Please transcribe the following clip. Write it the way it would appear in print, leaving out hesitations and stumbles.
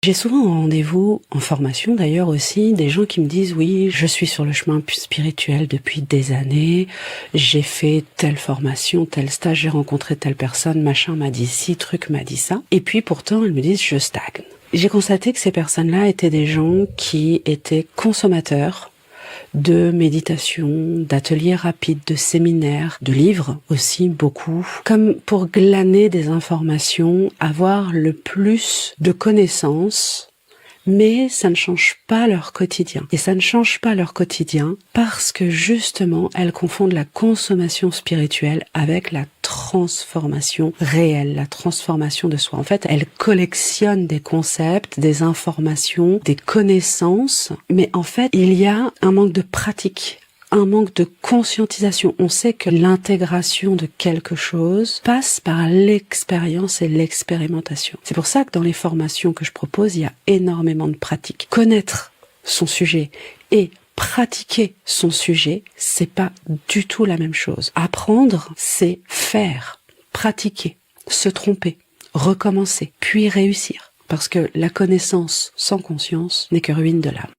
J'ai souvent en rendez-vous, en formation d'ailleurs aussi, des gens qui me disent oui, je suis sur le chemin spirituel depuis des années, j'ai fait telle formation, tel stage, j'ai rencontré telle personne, machin m'a dit ci, truc m'a dit ça. Et puis pourtant, elles me disent je stagne. J'ai constaté que ces personnes-là étaient des gens qui étaient consommateurs de méditation, d'ateliers rapides, de séminaires, de livres aussi beaucoup, comme pour glaner des informations, avoir le plus de connaissances, mais ça ne change pas leur quotidien. Et ça ne change pas leur quotidien parce que justement, elles confondent la consommation spirituelle avec la transformation réelle, la transformation de soi. En fait, elles collectionnent des concepts, des informations, des connaissances, mais en fait, il y a un manque de pratique, un manque de conscientisation. On sait que l'intégration de quelque chose passe par l'expérience et l'expérimentation. C'est pour ça que dans les formations que je propose, il y a énormément de pratique. Connaître son sujet et pratiquer son sujet, c'est pas du tout la même chose. Apprendre, c'est faire, pratiquer, se tromper, recommencer, puis réussir. Parce que la connaissance sans conscience n'est que ruine de l'âme.